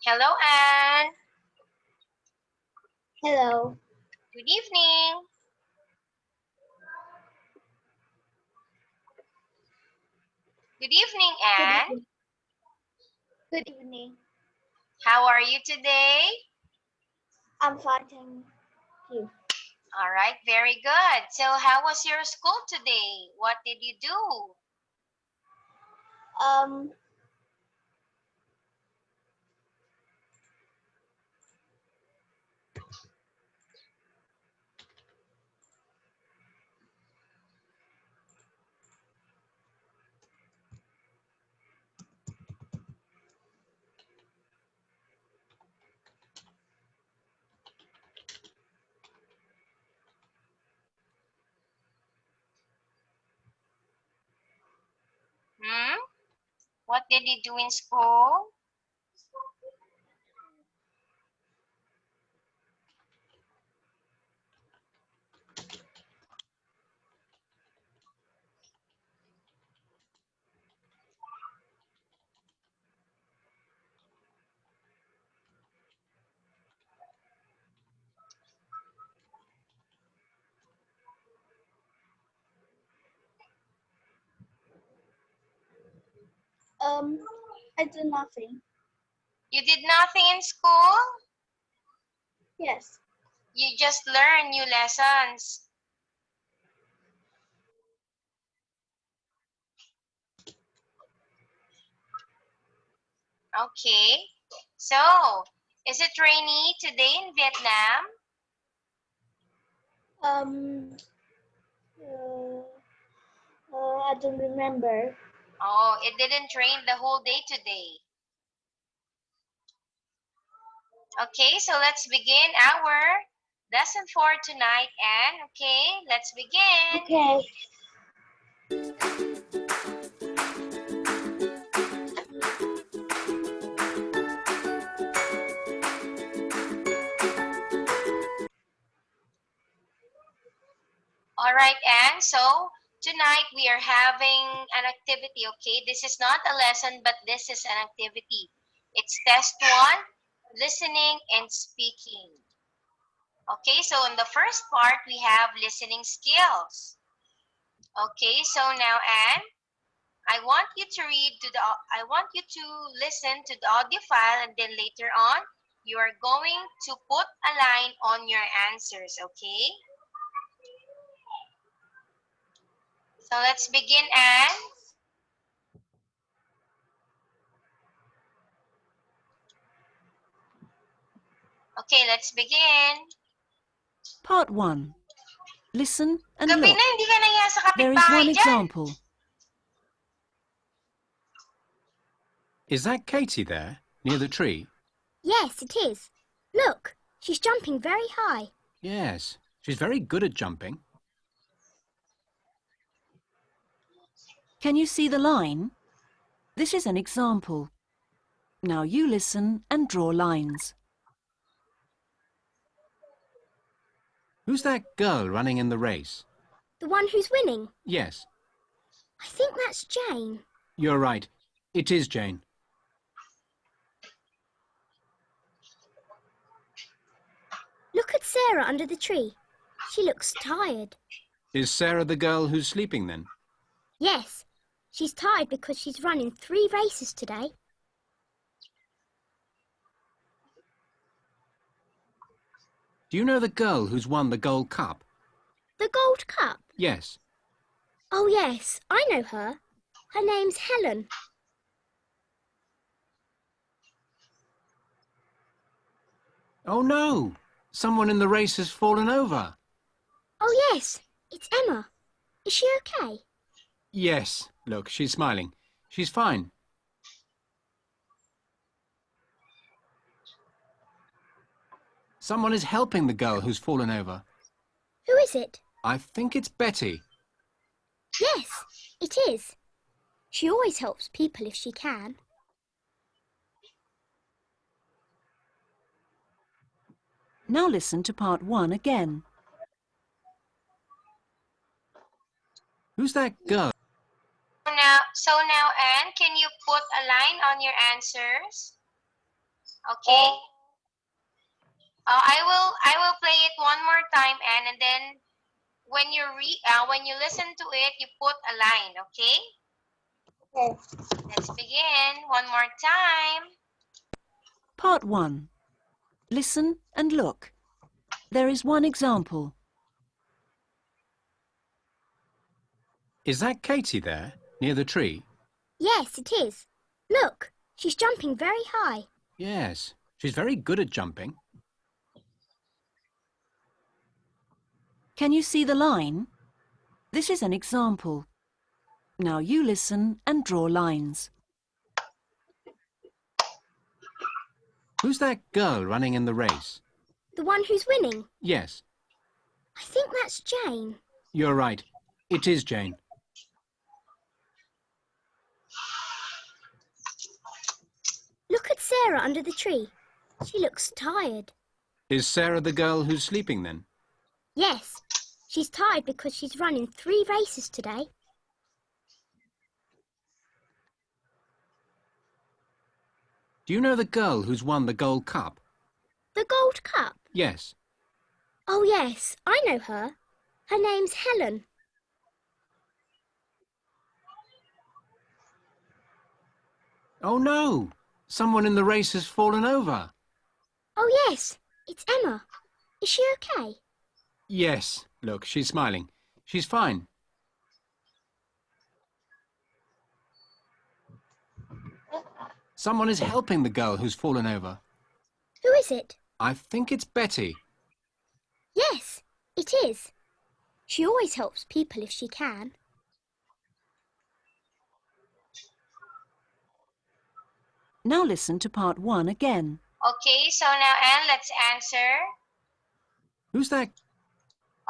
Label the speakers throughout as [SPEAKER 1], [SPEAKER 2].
[SPEAKER 1] Hello, Anne.
[SPEAKER 2] Hello.
[SPEAKER 1] Good evening. Good evening,
[SPEAKER 2] Good
[SPEAKER 1] Anne.
[SPEAKER 2] evening. Good evening.
[SPEAKER 1] How are you today?
[SPEAKER 2] I'm fine, thank you.
[SPEAKER 1] All right, very good. So, how was your school today? What did you do?
[SPEAKER 2] Um,
[SPEAKER 1] Hmm? What did you do in school?
[SPEAKER 2] I do nothing.
[SPEAKER 1] You did nothing in school?
[SPEAKER 2] Yes.
[SPEAKER 1] You just learn new lessons. Okay. So, is it rainy today in Vietnam?
[SPEAKER 2] Um, uh, I don't remember.
[SPEAKER 1] Oh, it didn't rain the whole day today. Okay, so let's begin our lesson for tonight, Anne. Okay, let's begin.
[SPEAKER 2] Okay.
[SPEAKER 1] All right, Anne. So tonight we are having an activity. Okay, this is not a lesson, but this is an activity. It's test one, listening and speaking. Okay, so in the first part we have listening skills. Okay, so now Anne, I want you to listen to the audio file, and then later on you are going to put a line on your answers, okay? So let's begin, Anne. Okay, let's begin.
[SPEAKER 3] Part 1. Listen and
[SPEAKER 1] Gabi na,
[SPEAKER 3] look.
[SPEAKER 1] hindi ka nahiya sa
[SPEAKER 3] There is
[SPEAKER 1] kapitbahay
[SPEAKER 3] one
[SPEAKER 1] dyan.
[SPEAKER 3] example.
[SPEAKER 4] Is that Katie there, near the tree?
[SPEAKER 5] Yes, it is. Look, she's jumping very high.
[SPEAKER 4] Yes, she's very good at jumping.
[SPEAKER 3] Can you see the line? This is an example. Now you listen and draw lines.
[SPEAKER 4] Who's that girl running in the race?
[SPEAKER 5] The one who's winning.
[SPEAKER 4] Yes,
[SPEAKER 5] I think that's Jane.
[SPEAKER 4] you're right. It is Jane.
[SPEAKER 5] Look at Sarah under the tree. She looks tired.
[SPEAKER 4] Is Sarah the girl who's sleeping then?
[SPEAKER 5] Yes, she's tired because she's running 3 races today.
[SPEAKER 4] Do you know the girl who's won the Gold Cup?
[SPEAKER 5] The Gold Cup.
[SPEAKER 4] Yes.
[SPEAKER 5] Oh yes, I know her. Her name's Helen.
[SPEAKER 4] Oh no! Someone in the race has fallen over.
[SPEAKER 5] Oh yes, it's Emma. Is she okay?
[SPEAKER 4] Yes, look, she's smiling. She's fine. Someone is helping the girl who's fallen over.
[SPEAKER 5] Who is it?
[SPEAKER 4] I think it's Betty.
[SPEAKER 5] Yes, it is. She always helps people if she can.
[SPEAKER 3] Now listen to part 1 again.
[SPEAKER 4] Who's that girl?
[SPEAKER 1] So now, Anne, can you put a line on your answers? Okay. I will play it one more time, and then when you listen to it, you put a line. Okay.
[SPEAKER 2] Okay.
[SPEAKER 1] Let's begin one more time.
[SPEAKER 3] Part 1. Listen and look. There is one example.
[SPEAKER 4] Is that Katie there, near the tree?
[SPEAKER 5] Yes, it is. Look, she's jumping very high.
[SPEAKER 4] Yes, she's very good at jumping.
[SPEAKER 3] Can you see the line? This is an example. Now you listen and draw lines.
[SPEAKER 4] Who's that girl running in the race?
[SPEAKER 5] The one who's winning.
[SPEAKER 4] Yes,
[SPEAKER 5] I think that's Jane.
[SPEAKER 4] you're right. It is Jane.
[SPEAKER 5] Look at Sarah under the tree. She looks tired.
[SPEAKER 4] Is Sarah the girl who's sleeping then?
[SPEAKER 5] Yes, she's tired because she's running 3 races today.
[SPEAKER 4] Do you know the girl who's won the Gold Cup?
[SPEAKER 5] The Gold Cup?
[SPEAKER 4] Yes.
[SPEAKER 5] Oh yes, I know her. Her name's Helen.
[SPEAKER 4] Oh no! Someone in the race has fallen over.
[SPEAKER 5] Oh yes, it's Emma. Is she okay?
[SPEAKER 4] Yes, look, she's smiling. She's fine. Someone is helping the girl who's fallen over.
[SPEAKER 5] Who is it?
[SPEAKER 4] I think it's Betty.
[SPEAKER 5] Yes, it is. She always helps people if she can.
[SPEAKER 3] Now listen to part 1 again.
[SPEAKER 1] Okay, so now Anne, let's answer.
[SPEAKER 4] Who's that?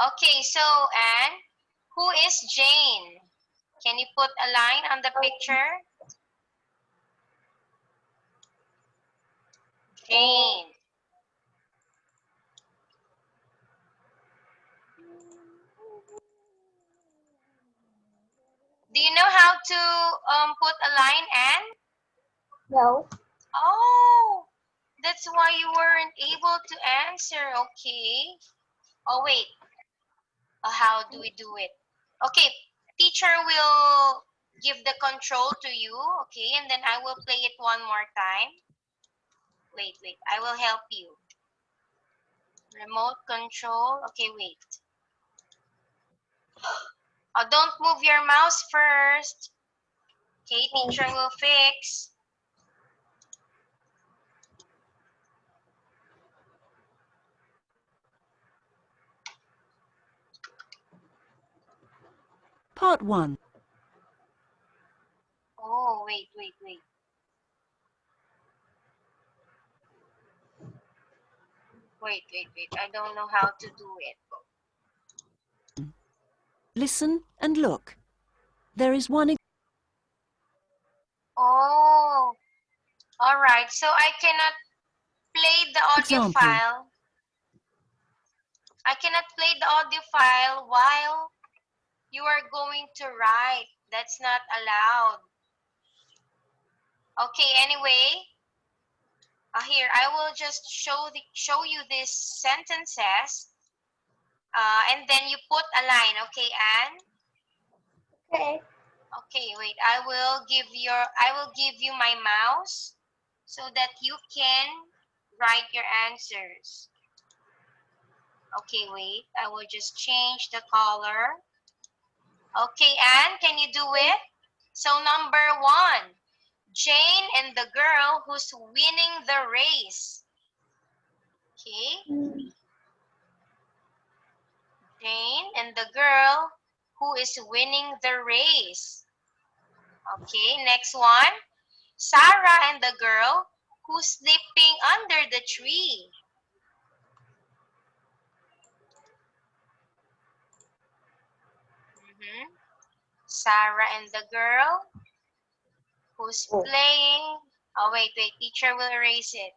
[SPEAKER 1] Okay, so Anne, who is Jane? Can you put a line on the picture? Jane. Do you know how to put a line, Anne?
[SPEAKER 2] No.
[SPEAKER 1] Oh, that's why you weren't able to answer. Okay. Oh, wait. How do we do it? Okay, teacher will give the control to you, okay, and then I will play it one more time. Wait, I will help you. Remote control. Okay, wait. Oh, don't move your mouse first. Okay, teacher will fix.
[SPEAKER 3] Part 1.
[SPEAKER 1] Oh, wait. Wait. I don't know how to do it.
[SPEAKER 3] Listen and look. There is one
[SPEAKER 1] Oh, all right. So I cannot play the audio
[SPEAKER 3] Example.
[SPEAKER 1] file. I cannot play the audio file while you are going to write. That's not allowed. Okay, anyway. Here, I will just show you these sentences. And then you put a line, okay, Anne?
[SPEAKER 2] Okay.
[SPEAKER 1] Okay, wait. I will give you my mouse so that you can write your answers. Okay, wait. I will just change the color. Okay, Anne, can you do it? So number 1, Jane and the girl who's winning the race. Okay. Jane and the girl who is winning the race. Okay, next one. Sarah and the girl who's sleeping under the tree. Sarah and the girl who's playing. Oh, wait. Teacher will erase it.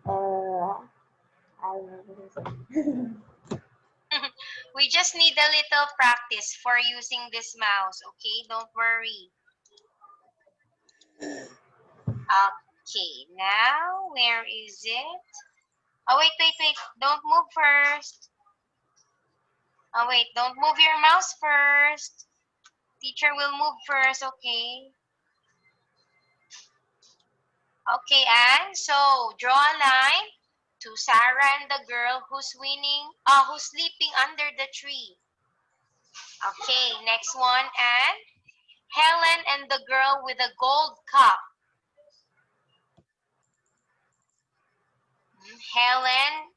[SPEAKER 2] I will.
[SPEAKER 1] We just need a little practice for using this mouse, okay? Don't worry. Okay, now where is it? Oh, wait. Don't move first. Oh, wait. Don't move your mouse first. Teacher will move first, okay? Okay, and so draw a line to Sarah and the girl who's sleeping under the tree. Okay, next one, and Helen and the girl with a gold cup. Helen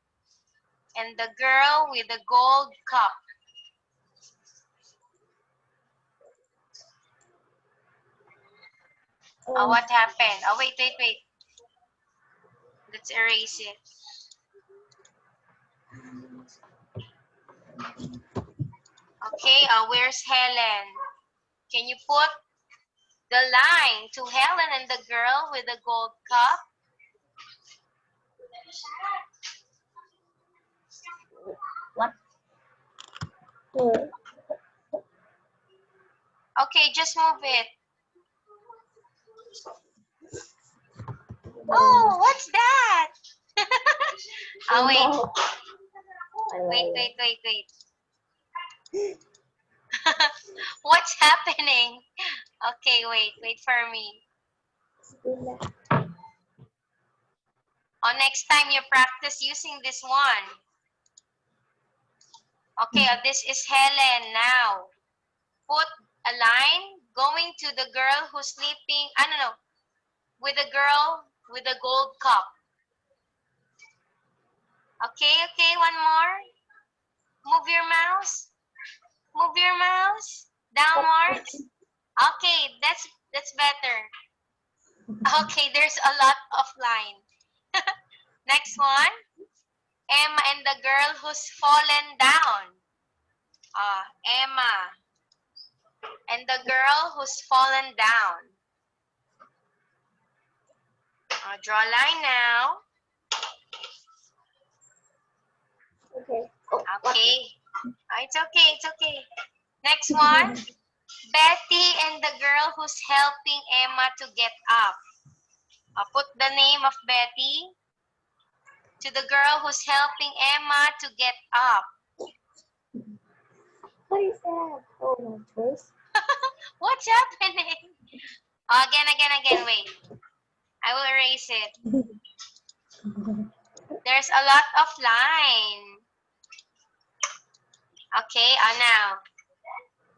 [SPEAKER 1] and the girl with a gold cup. Oh, what happened? Oh, wait. Let's erase it. Okay, where's Helen? Can you put the line to Helen and the girl with the gold cup?
[SPEAKER 2] What? Here.
[SPEAKER 1] Okay, just move it. Oh, what's that? Oh, wait.
[SPEAKER 2] No.
[SPEAKER 1] Wait. What's happening? Okay, wait for me. Oh, next time you practice using this one. Okay, this is Helen now. Put a line going to the girl who's sleeping, with the girl with the gold cup. Okay, one more. Move your mouse. Downwards. Okay, that's better. Okay, there's a lot of line. Next one. Emma and the girl who's fallen down. Emma and the girl who's fallen down. Draw a line now.
[SPEAKER 2] Okay. Oh, what?
[SPEAKER 1] Okay. It's okay. Next one. Betty and the girl who's helping Emma to get up. Put the name of Betty to the girl who's helping Emma to get up.
[SPEAKER 2] What is that? Oh, my choice.
[SPEAKER 1] What's happening? Again, wait. I will erase it. There's a lot of line. Okay, now.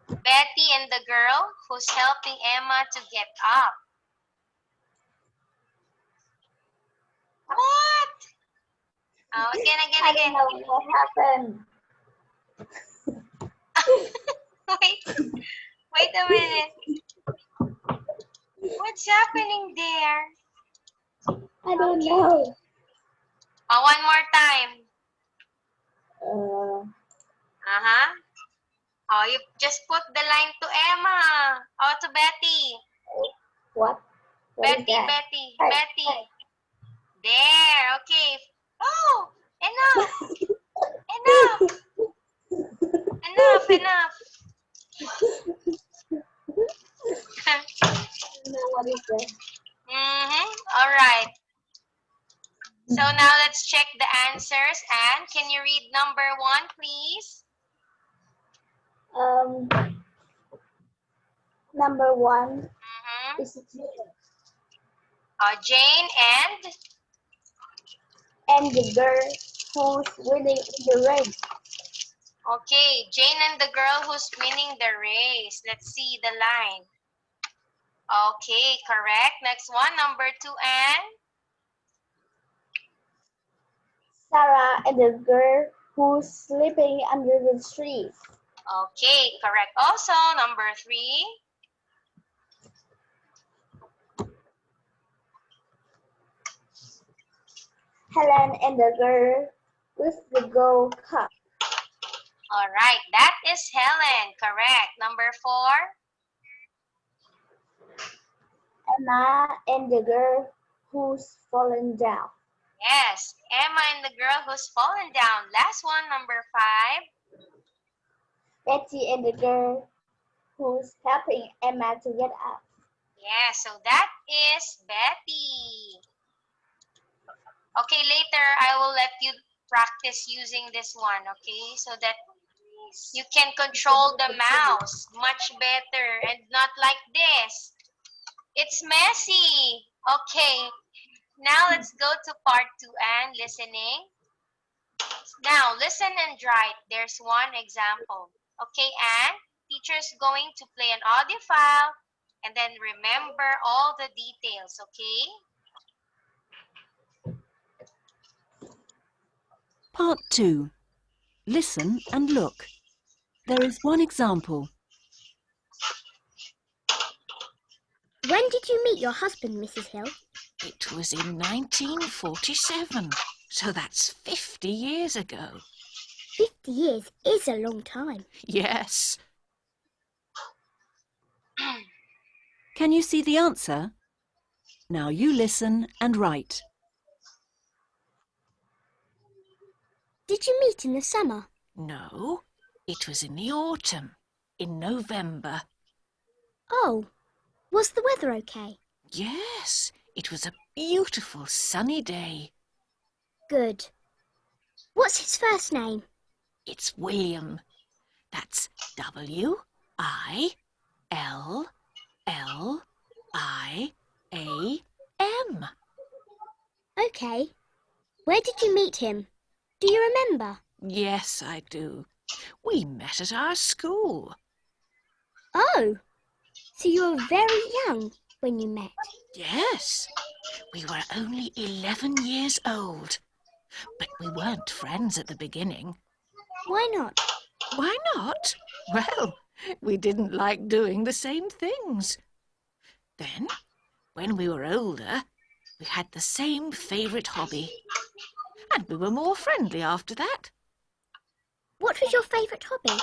[SPEAKER 1] Betty and the girl who's helping Emma to get up. What? Oh, again.
[SPEAKER 2] I don't know what happened.
[SPEAKER 1] Wait a minute. What's happening there?
[SPEAKER 2] I don't know.
[SPEAKER 1] One more time. You just put the line to Emma. To Betty.
[SPEAKER 2] What? What is that?
[SPEAKER 1] Betty.
[SPEAKER 2] Hey,
[SPEAKER 1] Betty.
[SPEAKER 2] hey.
[SPEAKER 1] There. Okay. Oh, enough. Enough.
[SPEAKER 2] I don't know what is that.
[SPEAKER 1] All right. So now let's check the answers. And can you read number 1, please?
[SPEAKER 2] Number 1 is
[SPEAKER 1] Jane
[SPEAKER 2] and the girl who's winning in the race.
[SPEAKER 1] Okay, Jane and the girl who's winning the race. Let's see the line. Okay, correct. Next one, number 2, and
[SPEAKER 2] Sarah and the girl who's sleeping under the tree.
[SPEAKER 1] okay, correct. Also, number 3.
[SPEAKER 2] Helen and the girl with the gold cup.
[SPEAKER 1] All right, that is Helen. Correct. Number 4.
[SPEAKER 2] Emma and the girl who's fallen down.
[SPEAKER 1] Yes, Emma and the girl who's fallen down. Last one, number 5.
[SPEAKER 2] Betty and the girl who's helping Emma to get up.
[SPEAKER 1] Yeah, so that is Betty. Okay, later I will let you practice using this one, okay? So that you can control the mouse much better and not like this. It's messy. Okay, now let's go to part 2 and listening. Now, listen and write. There's one example. Okay, and teacher's going to play an audio file and then remember all the details, okay?
[SPEAKER 3] Part 2. Listen and look. There is one example.
[SPEAKER 5] When did you meet your husband, Mrs. Hill?
[SPEAKER 6] It was in 1947, so that's 50 years ago.
[SPEAKER 5] 50 years is a long time.
[SPEAKER 6] Yes.
[SPEAKER 3] Can you see the answer? Now you listen and write.
[SPEAKER 5] Did you meet in the summer?
[SPEAKER 6] No, it was in the autumn, in November.
[SPEAKER 5] Oh, was the weather okay?
[SPEAKER 6] Yes, it was a beautiful sunny day.
[SPEAKER 5] Good. What's his first name?
[SPEAKER 6] It's William. That's W-I-L-L-I-A-M.
[SPEAKER 5] Okay. Where did you meet him? Do you remember?
[SPEAKER 6] Yes, I do. We met at our school.
[SPEAKER 5] Oh, so you were very young when you met.
[SPEAKER 6] Yes, we were only 11 years old. But we weren't friends at the beginning.
[SPEAKER 5] Why not?
[SPEAKER 6] Why not? Well, we didn't like doing the same things. Then, when we were older, we had the same favourite hobby. And we were more friendly after that.
[SPEAKER 5] What was your favourite hobby?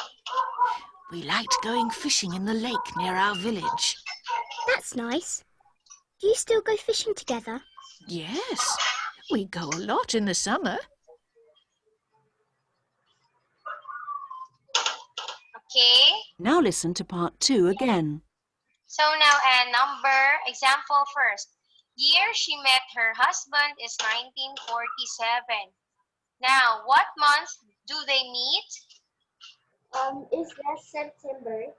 [SPEAKER 6] We liked going fishing in the lake near our village.
[SPEAKER 5] That's nice. Do you still go fishing together?
[SPEAKER 6] Yes, we go a lot in the summer.
[SPEAKER 1] Okay,
[SPEAKER 3] Now listen to part 2 again.
[SPEAKER 1] so now number example first. Year she met her husband is 1947. Now, what month do they meet?
[SPEAKER 2] Is that September?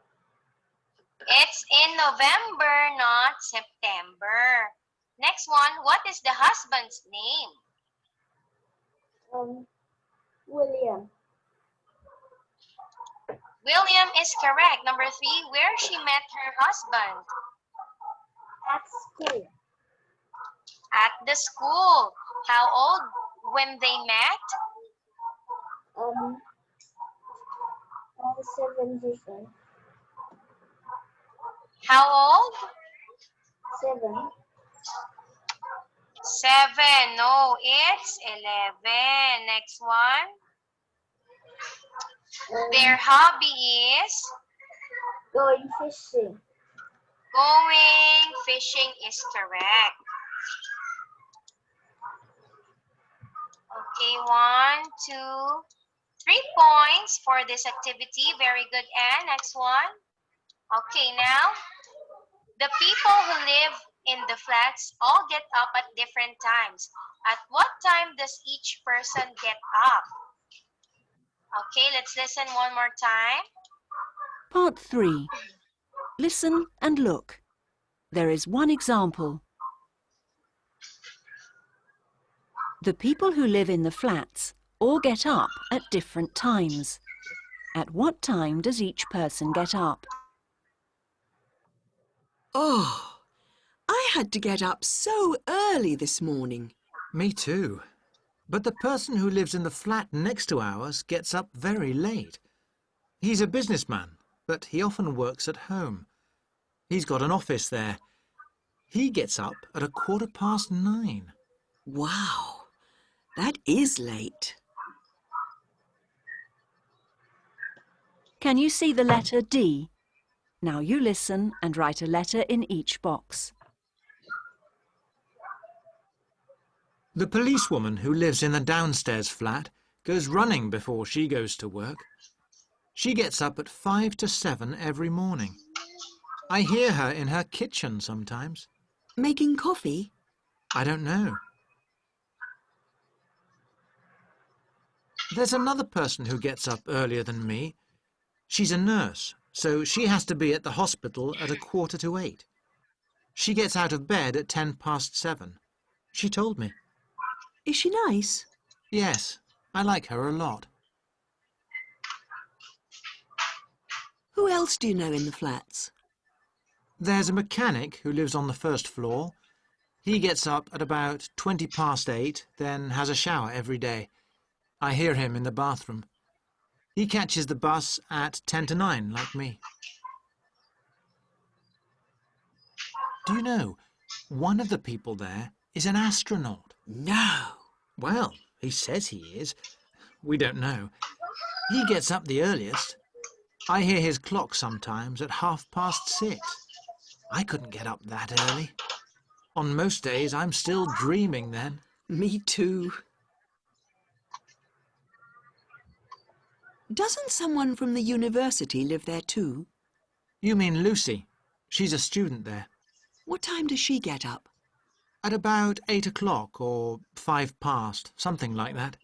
[SPEAKER 1] It's in November, not September. Next one, what is the husband's name?
[SPEAKER 2] William.
[SPEAKER 1] William is correct. Number 3, where she met her husband?
[SPEAKER 2] At school.
[SPEAKER 1] At the school. How old when they met?
[SPEAKER 2] 7 years old.
[SPEAKER 1] How old?
[SPEAKER 2] 7.
[SPEAKER 1] 7. No, it's 11. Next one. Their hobby is
[SPEAKER 2] Going fishing.
[SPEAKER 1] going fishing is correct. Okay, 1, 2, 3 points for this activity. Very good. And next one. Okay, now the people who live in the flats all get up at different times. At what time does each person get up? Okay, let's listen one more time.
[SPEAKER 3] Part 3. Listen and look. There is one example. The people who live in the flats all get up at different times. At what time does each person get up?
[SPEAKER 7] Oh, I had to get up so early this morning.
[SPEAKER 4] Me too. But the person who lives in the flat next to ours gets up very late. He's a businessman, but he often works at home. He's got an office there. He gets up at 9:15.
[SPEAKER 7] Wow, that is late.
[SPEAKER 3] Can you see the letter D? Now you listen and write a letter in each box.
[SPEAKER 4] The policewoman who lives in the downstairs flat goes running before she goes to work. She gets up at 5 to 7 every morning. I hear her in her kitchen sometimes.
[SPEAKER 7] Making coffee?
[SPEAKER 4] I don't know. There's another person who gets up earlier than me. She's a nurse, so she has to be at the hospital at 7:15. She gets out of bed at 7:10. She told me.
[SPEAKER 7] Is she nice?
[SPEAKER 4] Yes, I like her a lot.
[SPEAKER 7] Who else do you know in the flats?
[SPEAKER 4] There's a mechanic who lives on the first floor. He gets up at about 8:20, then has a shower every day. I hear him in the bathroom. He catches the bus at 8:50, like me. Do you know, one of the people there is an astronaut.
[SPEAKER 7] No.
[SPEAKER 4] Well, he says he is. We don't know. He gets up the earliest. I hear his clock sometimes at 6:30. I couldn't get up that early. On most days, I'm still dreaming then.
[SPEAKER 7] Me too. Doesn't someone from the university live there too?
[SPEAKER 4] You mean Lucy? She's a student there.
[SPEAKER 7] What time does she get up?
[SPEAKER 4] At about 8 o'clock or 5 past, something like that.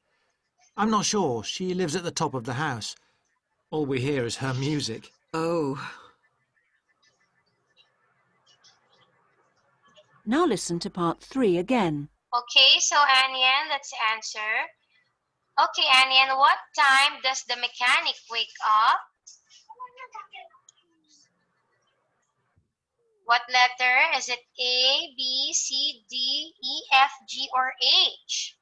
[SPEAKER 4] I'm not sure. She lives at the top of the house. All we hear is her music.
[SPEAKER 7] Oh.
[SPEAKER 3] Now listen to part 3 again.
[SPEAKER 1] Okay, so Anyan, let's answer. Okay, Anyan, what time does the mechanic wake up? What letter? Is it A, B, C, D, E, F, G, or H?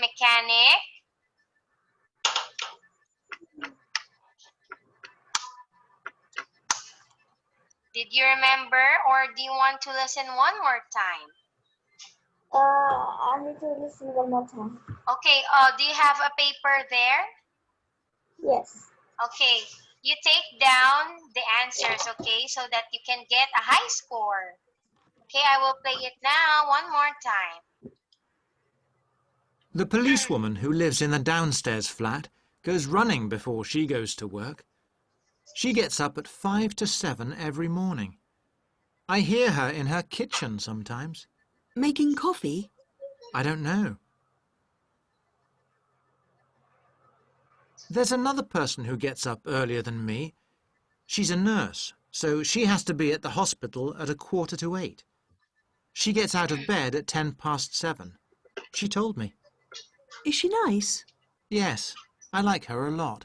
[SPEAKER 1] Mechanic. Did you remember, or do you want to listen one more time?
[SPEAKER 2] I need to listen one more time.
[SPEAKER 1] Okay, do you have a paper there?
[SPEAKER 2] Yes.
[SPEAKER 1] Okay, you take down the answers, okay, so that you can get a high score. Okay, I will play it now one more time.
[SPEAKER 4] The policewoman who lives in the downstairs flat goes running before she goes to work. She gets up at 5 to 7 every morning. I hear her in her kitchen sometimes.
[SPEAKER 7] Making coffee?
[SPEAKER 4] I don't know. There's another person who gets up earlier than me. She's a nurse, so she has to be at the hospital at 7:15. She gets out of bed at 7:10. She told me.
[SPEAKER 7] Is she nice?
[SPEAKER 4] Yes, I like her a lot.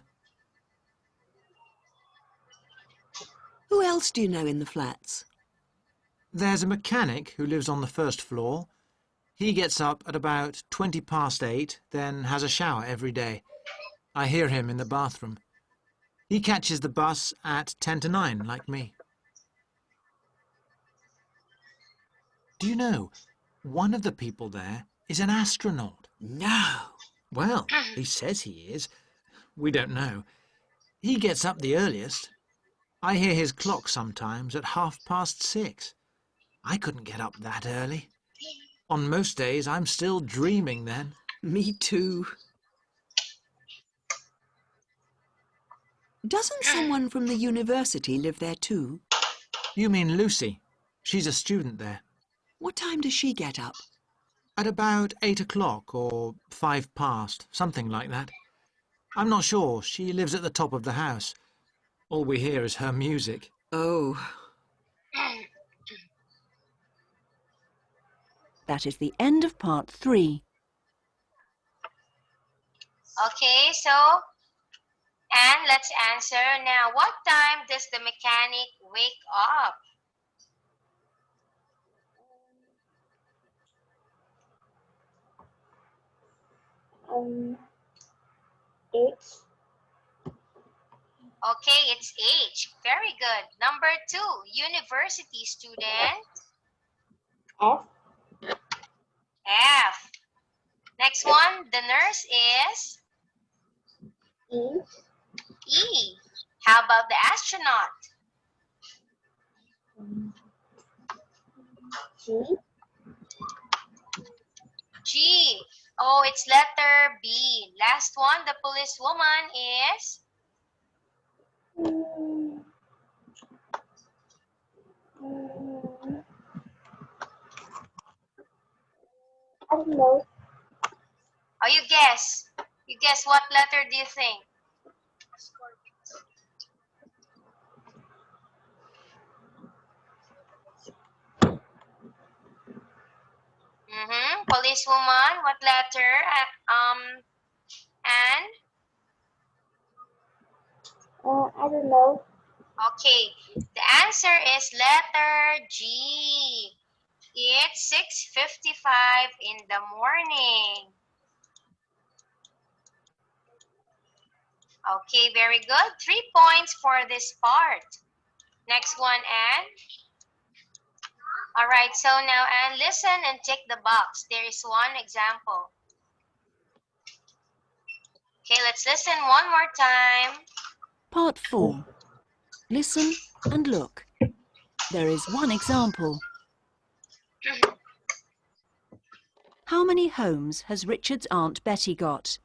[SPEAKER 7] Who else do you know in the flats?
[SPEAKER 4] There's a mechanic who lives on the first floor. He gets up at about 8:20, then has a shower every day. I hear him in the bathroom. He catches the bus at 8:50, like me. Do you know, one of the people there is an astronaut.
[SPEAKER 7] No.
[SPEAKER 4] Well, he says he is. We don't know. He gets up the earliest. I hear his clock sometimes at 6:30. I couldn't get up that early. On most days, I'm still dreaming then.
[SPEAKER 7] Me too. Doesn't someone from the university live there too?
[SPEAKER 4] You mean Lucy? She's a student there.
[SPEAKER 7] What time does she get up?
[SPEAKER 4] At about 8 o'clock or 5 past, something like that. I'm not sure. She lives at the top of the house. All we hear is her music.
[SPEAKER 7] Oh.
[SPEAKER 3] That is the end of part 3.
[SPEAKER 1] Okay, so, and let's answer now. What time does the mechanic wake up?
[SPEAKER 2] H.
[SPEAKER 1] Okay, it's H. Very good. Number 2, university student.
[SPEAKER 2] F.
[SPEAKER 1] F. Next one, the nurse is
[SPEAKER 2] E.
[SPEAKER 1] E. How about the astronaut?
[SPEAKER 2] G.
[SPEAKER 1] G. Oh, it's letter B. Last one, the policewoman is
[SPEAKER 2] I don't know.
[SPEAKER 1] Oh, you guess. You guess what letter do you think? Policewoman, what letter? And
[SPEAKER 2] I don't know.
[SPEAKER 1] okay, the answer is letter G. It's 6:55 in the morning. Okay, very good. 3 points for this part. Next one, Anne. All right, so now, Anne, listen and tick the box. There is one example. Okay, let's listen one more time.
[SPEAKER 3] Part 4. Listen and look. There is one example. How many homes has Richard's Aunt Betty got?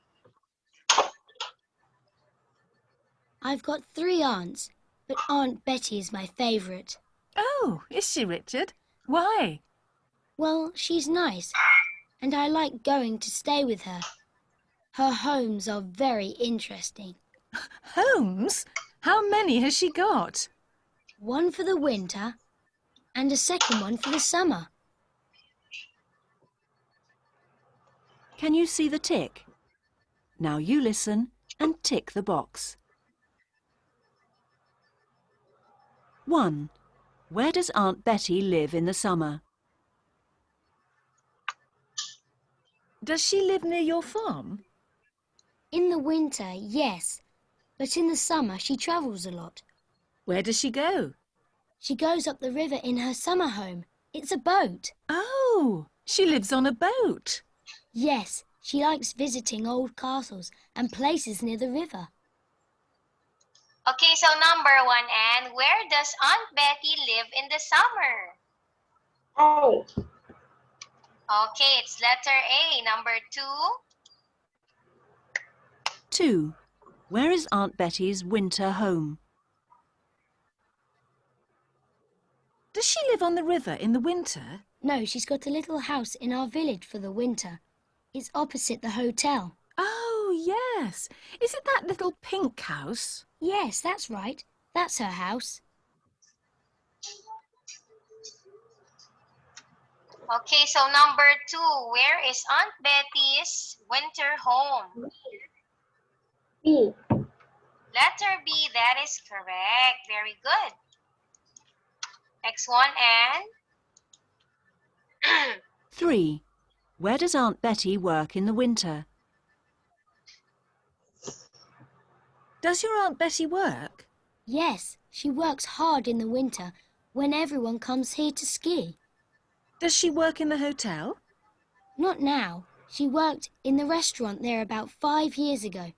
[SPEAKER 5] I've got 3 aunts, but Aunt Betty is my favourite.
[SPEAKER 6] Oh, is she, Richard? Why?
[SPEAKER 5] Well, she's nice, and I like going to stay with her. Her homes are very interesting.
[SPEAKER 6] Homes? How many has she got?
[SPEAKER 5] One for the winter and a second one for the summer.
[SPEAKER 3] Can you see the tick? Now you listen and tick the box. 1. Where does Aunt Betty live in the summer?
[SPEAKER 6] Does she live near your farm?
[SPEAKER 5] In the winter, yes, but in the summer she travels a lot.
[SPEAKER 6] Where does she go?
[SPEAKER 5] She goes up the river in her summer home. It's a boat.
[SPEAKER 6] Oh, she lives on a boat.
[SPEAKER 5] Yes, she likes visiting old castles and places near the river.
[SPEAKER 1] Okay, so number 1, Anne. Where does Aunt Betty live in the summer?
[SPEAKER 2] A.
[SPEAKER 1] Okay, it's letter A. Number 2.
[SPEAKER 3] 2. Where is Aunt Betty's winter home?
[SPEAKER 6] Does she live on the river in the winter?
[SPEAKER 5] No, she's got a little house in our village for the winter. It's opposite the hotel.
[SPEAKER 6] Oh, yes. Is it that little pink house?
[SPEAKER 5] Yes, that's right. That's her house.
[SPEAKER 1] Okay, so number 2. Where is Aunt Betty's winter home?
[SPEAKER 2] B.
[SPEAKER 1] Letter B, that is correct. Very good. Next one, Anne.
[SPEAKER 3] 3. Where does Aunt Betty work in the winter?
[SPEAKER 6] Does your Aunt Betty work?
[SPEAKER 5] Yes, she works hard in the winter when everyone comes here to ski.
[SPEAKER 6] Does she work in the hotel?
[SPEAKER 5] Not now. She worked in the restaurant there about 5 years ago.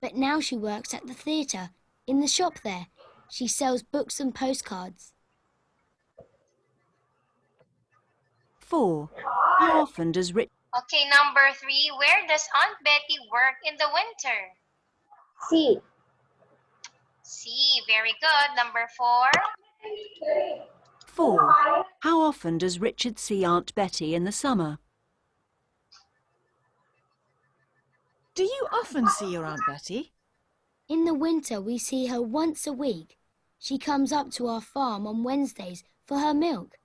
[SPEAKER 5] But now she works at the theatre, in the shop there. She sells books and postcards.
[SPEAKER 3] 4. How often does Richard...
[SPEAKER 1] Okay, number 3. Where does Aunt Betty work in the winter?
[SPEAKER 2] C.
[SPEAKER 1] C, very good. Number 4.
[SPEAKER 3] 4. How often does Richard see Aunt Betty in the summer?
[SPEAKER 6] Do you often see your Aunt Betty?
[SPEAKER 5] In the winter, we see her once a week. She comes up to our farm on Wednesdays for her milk.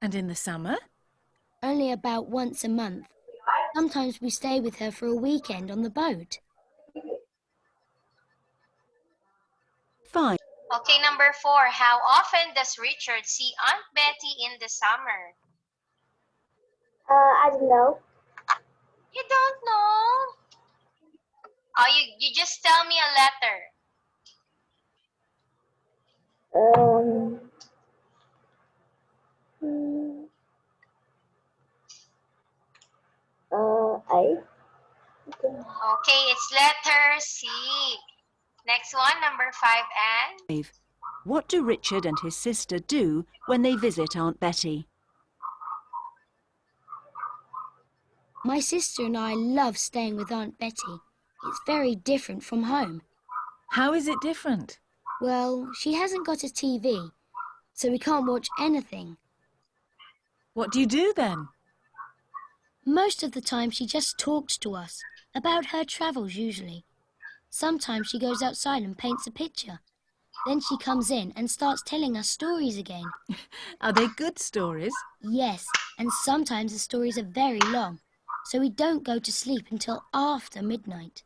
[SPEAKER 6] And in the summer?
[SPEAKER 5] Only about once a month. Sometimes we stay with her for a weekend on the boat.
[SPEAKER 3] 5.
[SPEAKER 1] Okay, number 4. How often does Richard see Aunt Betty in the summer?
[SPEAKER 2] I don't know.
[SPEAKER 1] You don't know? Oh, you just tell me a letter.
[SPEAKER 2] A.
[SPEAKER 1] Okay, it's letter C. Next one, number 5, Anne.
[SPEAKER 3] 5. What do Richard and his sister do when they visit Aunt Betty?
[SPEAKER 5] My sister and I love staying with Aunt Betty. It's very different from home.
[SPEAKER 6] How is it different?
[SPEAKER 5] Well, she hasn't got a TV, so we can't watch anything.
[SPEAKER 6] What do you do then?
[SPEAKER 5] Most of the time she just talks to us, about her travels usually. Sometimes she goes outside and paints a picture. Then she comes in and starts telling us stories again.
[SPEAKER 3] Are they good stories?
[SPEAKER 5] Yes, and sometimes the stories are very long, so we don't go to sleep until after midnight.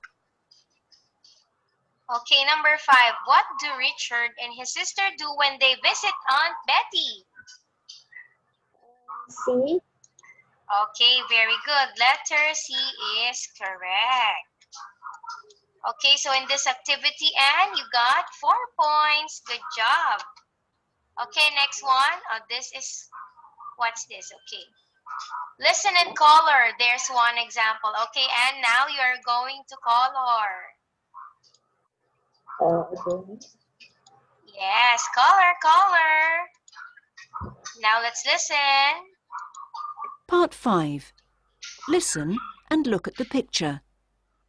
[SPEAKER 1] Okay, number 5. What do Richard and his sister do when they visit Aunt Betty?
[SPEAKER 2] C.
[SPEAKER 1] Okay, very good. Letter C is correct. Okay, so in this activity, Anne, you got 4 points. Good job. Okay, next one. Oh, this is, what's this? Okay. Listen and color. There's one example. Okay, Anne, now you are going to color.
[SPEAKER 2] Okay.
[SPEAKER 1] Yes, color. Now let's listen.
[SPEAKER 3] Part 5. Listen and look at the picture.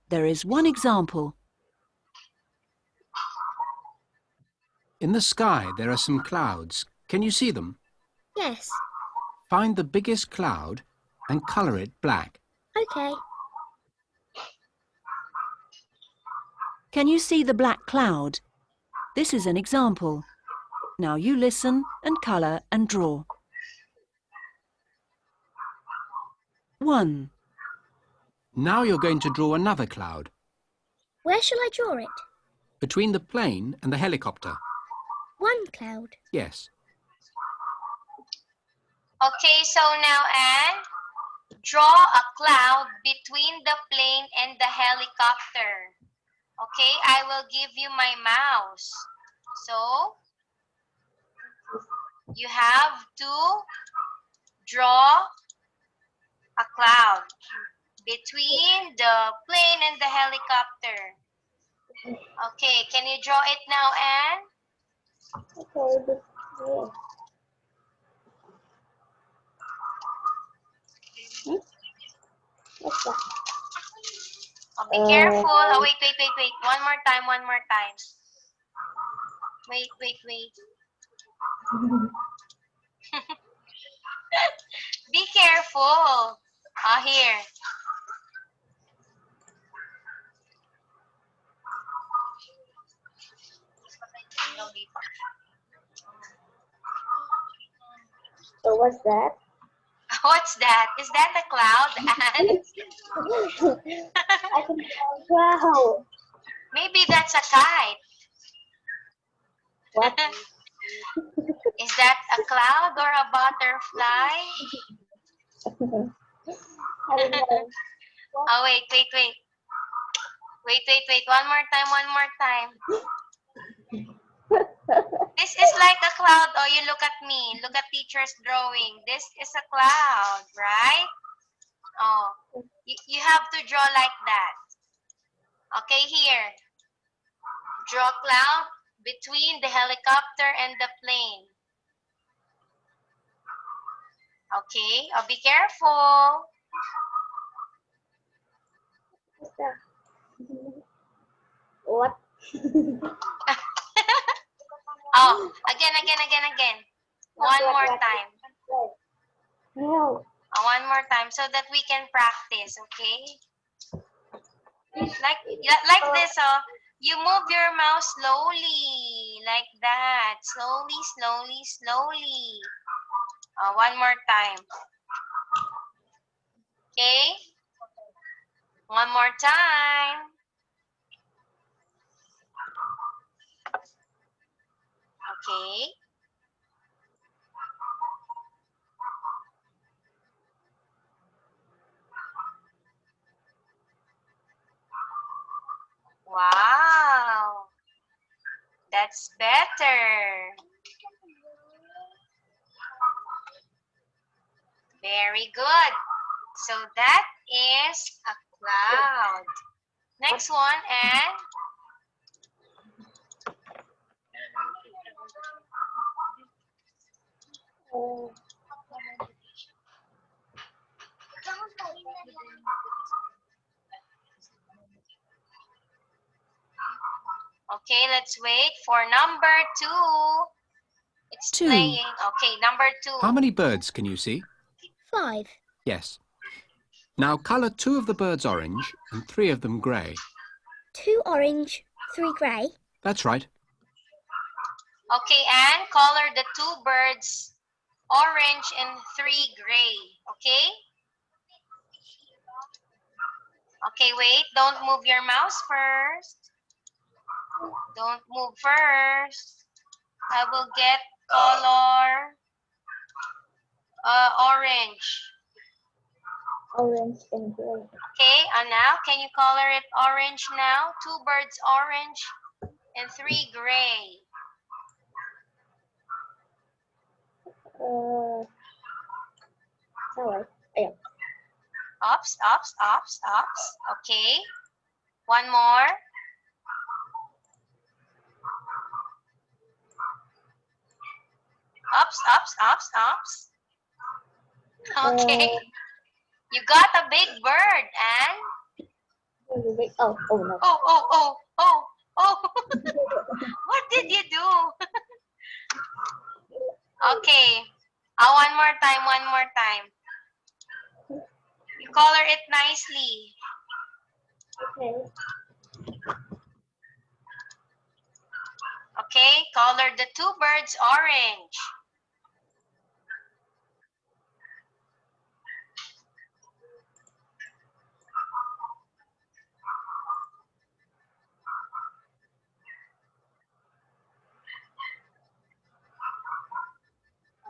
[SPEAKER 3] There is one example.
[SPEAKER 8] In the sky, there are some clouds. Can you see them?
[SPEAKER 5] Yes,
[SPEAKER 8] Find the biggest cloud and colour it black.
[SPEAKER 5] okay.
[SPEAKER 3] Can you see the black cloud? This is an example. Now you listen and colour and draw. 1.
[SPEAKER 8] Now you're going to draw another cloud
[SPEAKER 5] Where shall I draw it?
[SPEAKER 8] between the plane and the helicopter.
[SPEAKER 5] One cloud.
[SPEAKER 8] Yes.
[SPEAKER 1] Okay, so now, Anne, draw a cloud between the plane and the helicopter. Okay, I will give you my mouse. So, you have to draw a cloud between the plane and the helicopter. Okay, can you draw it now, Anne?
[SPEAKER 2] Okay, this yeah. What's that?
[SPEAKER 1] Oh, be careful. Oh, wait. One more time. Wait. Be careful. Oh, here.
[SPEAKER 2] So what's that?
[SPEAKER 1] What's that? Is that a cloud, Anne?
[SPEAKER 2] I can tell. Wow.
[SPEAKER 1] Maybe that's a kite.
[SPEAKER 2] What?
[SPEAKER 1] Is that a cloud or a butterfly?
[SPEAKER 2] I don't know.
[SPEAKER 1] Oh, wait. One more time. This is like a cloud. Oh, you look at me. Look at teacher's drawing. This is a cloud, right? Oh, you have to draw like that. Okay, here. Draw cloud between the helicopter and the plane. Okay, oh, be careful.
[SPEAKER 2] What's that? What?
[SPEAKER 1] Oh, again. One more time.
[SPEAKER 2] No.
[SPEAKER 1] One more time so that we can practice, okay? Like this, oh. You move your mouse slowly, like that. Slowly. One more time. Okay? One more time. Okay. Wow. That's better. Very good. So that is a cloud. Next one, and okay, let's wait for number 2. It's
[SPEAKER 3] 2.
[SPEAKER 1] playing. Okay, number 2.
[SPEAKER 8] How many birds can you see?
[SPEAKER 5] 5.
[SPEAKER 8] Yes. Now colour 2 of the birds orange and 3 of them grey.
[SPEAKER 9] 2 orange, 3 grey.
[SPEAKER 8] That's right.
[SPEAKER 1] Okay, and color the 2 birds orange and 3 gray. Okay? Okay, wait. Don't move your mouse first. Don't move first. I will get color orange.
[SPEAKER 2] Orange and gray.
[SPEAKER 1] Okay, and now can you color it orange now? 2 birds orange and 3 gray.
[SPEAKER 2] Alright. Yeah.
[SPEAKER 1] Ups, ups, ups, ups. Okay. One more. Ups, ups, ups, ups. Okay. You got a big bird, and
[SPEAKER 2] Oh no.
[SPEAKER 1] oh. What did you do? Okay. One more time. You color it nicely.
[SPEAKER 2] Okay.
[SPEAKER 1] Okay, color the 2 birds orange.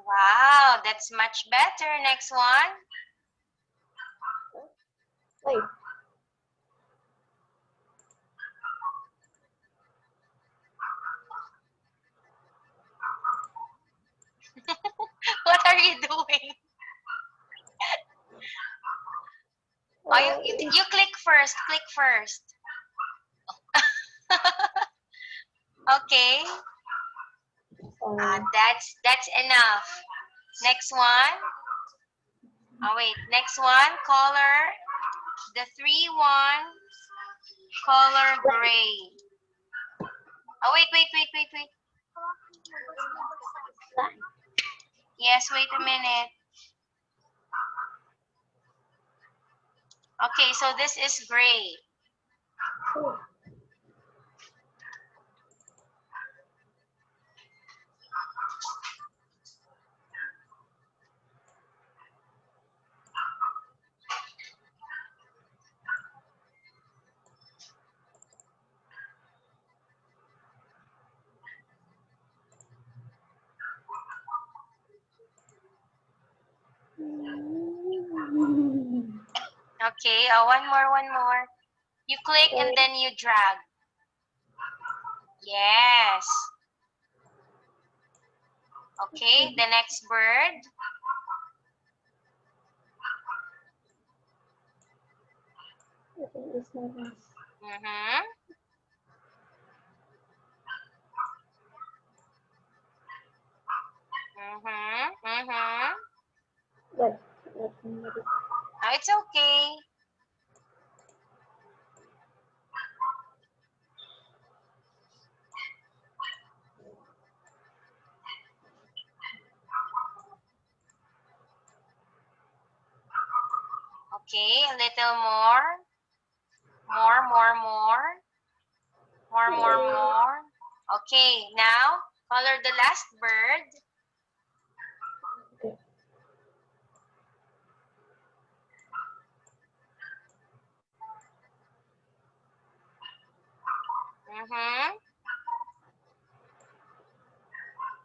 [SPEAKER 1] Wow, that's much better. Next one.
[SPEAKER 2] Wait.
[SPEAKER 1] What are you doing? Oh, you click first. Click first. Okay. That's enough. Next one. Oh wait. Next one. Color the 3 ones. Color gray. Oh wait. Yes. Wait a minute. Okay. So this is gray. Okay, one more. You click and then you drag. Yes. Okay, the next bird. Mm-hmm.
[SPEAKER 2] Wait.
[SPEAKER 1] Oh, it's okay. Okay, a little more. More. Okay, now color the last bird.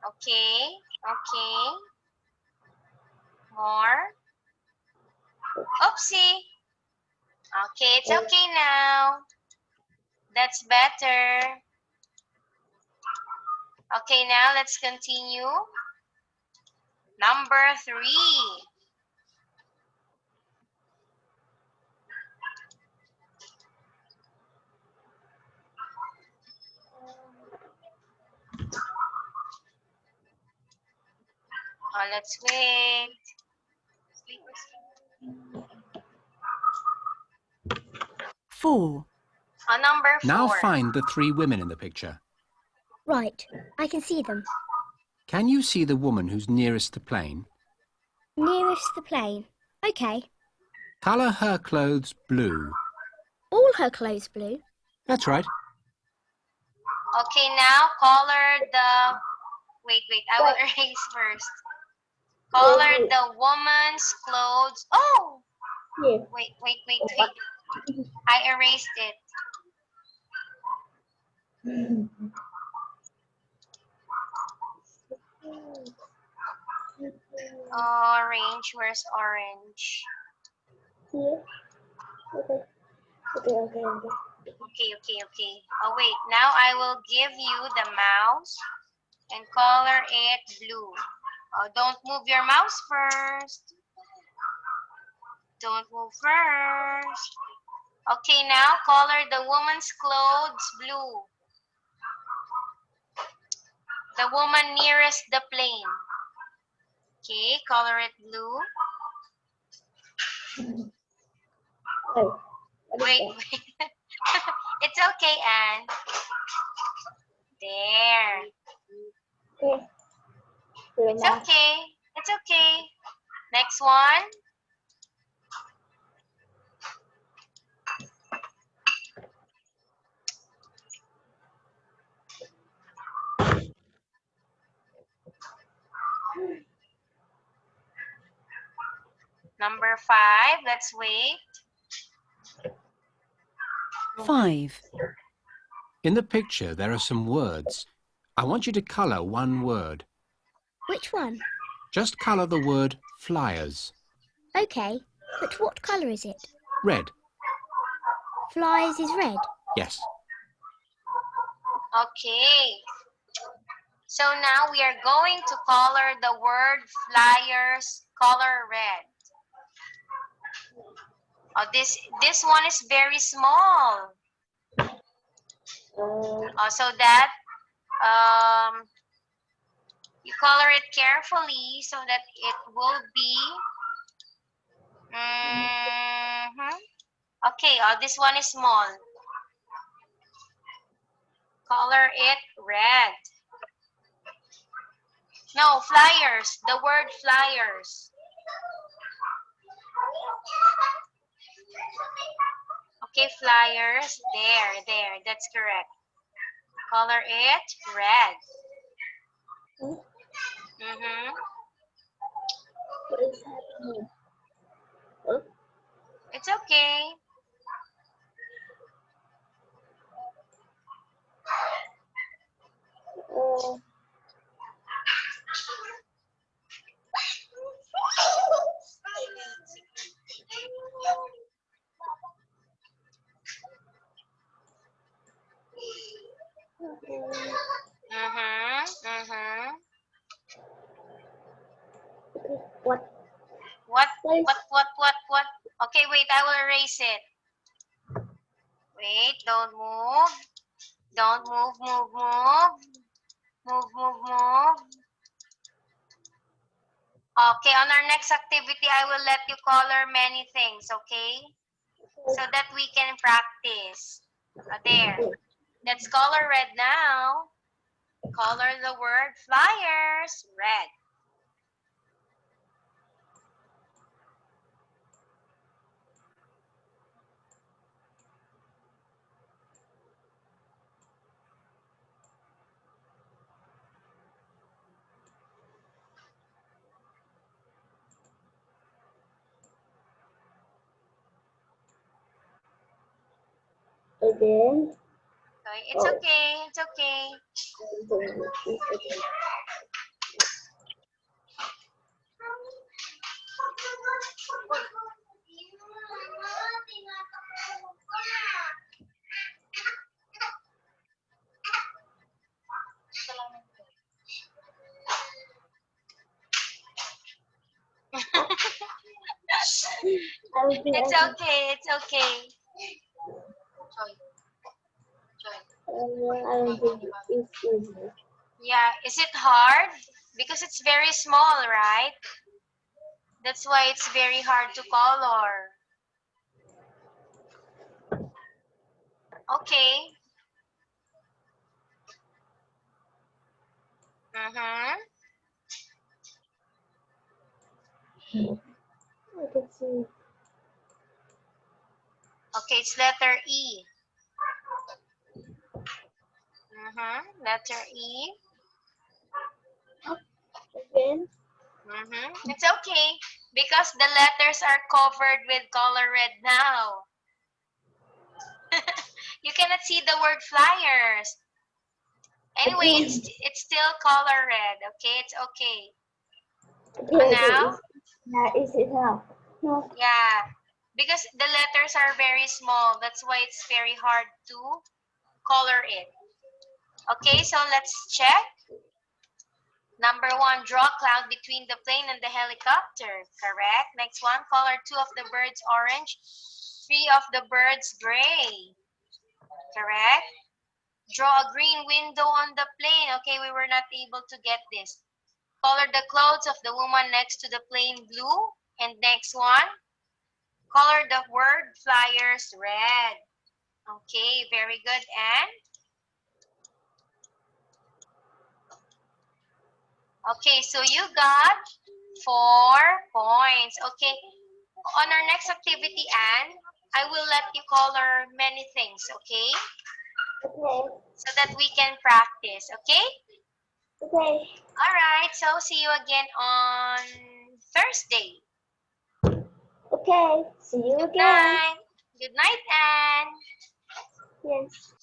[SPEAKER 1] Okay. More. Oopsie. Okay, it's okay now. That's better. Okay, now let's continue. Number 3. Oh, let's wait.
[SPEAKER 3] 4.
[SPEAKER 1] Number 4.
[SPEAKER 8] Now find the 3 women in the picture.
[SPEAKER 9] Right, I can see them.
[SPEAKER 8] Can you see the woman who's nearest the plane?
[SPEAKER 9] Nearest the plane. Okay.
[SPEAKER 8] Colour her clothes blue.
[SPEAKER 9] All her clothes blue.
[SPEAKER 8] That's right.
[SPEAKER 1] Okay, now color the... Wait, I will erase first. Color the woman's clothes. Oh!
[SPEAKER 2] Yes.
[SPEAKER 1] Wait. I erased it. Orange. Where's orange?
[SPEAKER 2] Here. Okay. Okay.
[SPEAKER 1] Okay. Oh, wait. Now I will give you the mouse and color it blue. Oh, don't move your mouse first. Don't move first. Okay, now color the woman's clothes blue. The woman nearest the plane. Okay, color it blue.
[SPEAKER 2] Oh, what is
[SPEAKER 1] Wait.
[SPEAKER 2] that?
[SPEAKER 1] It's okay, Anne. There.
[SPEAKER 2] Okay.
[SPEAKER 1] It's okay. It's okay. Next one. Number 5. Let's wait.
[SPEAKER 3] 5.
[SPEAKER 8] In the picture, there are some words. I want you to colour one word.
[SPEAKER 9] Which one?
[SPEAKER 8] Just colour the word flyers.
[SPEAKER 9] Okay, but what colour is it?
[SPEAKER 8] Red.
[SPEAKER 9] Flyers is red.
[SPEAKER 8] Yes.
[SPEAKER 1] Okay. So now we are going to color the word flyers color red. Oh, this one is very small. So that you color it carefully so that it will be. Okay. This one is small. Color it red. No, flyers. The word flyers. Okay, flyers. There. That's correct. Color it red.
[SPEAKER 2] What is happening? Oh,
[SPEAKER 1] It's okay.
[SPEAKER 2] What?
[SPEAKER 1] What? Okay, wait, I will erase it. Wait, don't move. Don't move. Move. Okay, on our next activity, I will let you color many things, okay? So that we can practice. There. Let's color red now. Color the word flyers red.
[SPEAKER 2] Again.
[SPEAKER 1] Okay, it's okay. It's okay. It's okay. It's okay.
[SPEAKER 2] I don't think it's easy.
[SPEAKER 1] Yeah, is it hard? Because it's very small, right? That's why it's very hard to color. Okay.
[SPEAKER 2] I can see.
[SPEAKER 1] Okay, it's letter E. Letter E.
[SPEAKER 2] Again.
[SPEAKER 1] It's okay because the letters are covered with color red now. You cannot see the word flyers. Anyway, it's still color red. Okay, it's okay. Now?
[SPEAKER 2] Yeah, is it now? No.
[SPEAKER 1] Yeah, because the letters are very small. That's why it's very hard to color it. Okay, so let's check. Number 1, draw a cloud between the plane and the helicopter. Correct. Next one, color 2 of the birds orange, 3 of the birds gray. Correct. Draw a green window on the plane. Okay, we were not able to get this. Color the clothes of the woman next to the plane blue. And next one, color the word flyers red. Okay, very good. And okay, so you got 4 points. Okay, on our next activity, Anne, I will let you color many things, okay?
[SPEAKER 2] Okay.
[SPEAKER 1] So that we can practice, okay?
[SPEAKER 2] Okay.
[SPEAKER 1] All right, so see you again on Thursday.
[SPEAKER 2] Okay. See you
[SPEAKER 1] Good
[SPEAKER 2] again.
[SPEAKER 1] night. Good night, Anne.
[SPEAKER 2] Yes.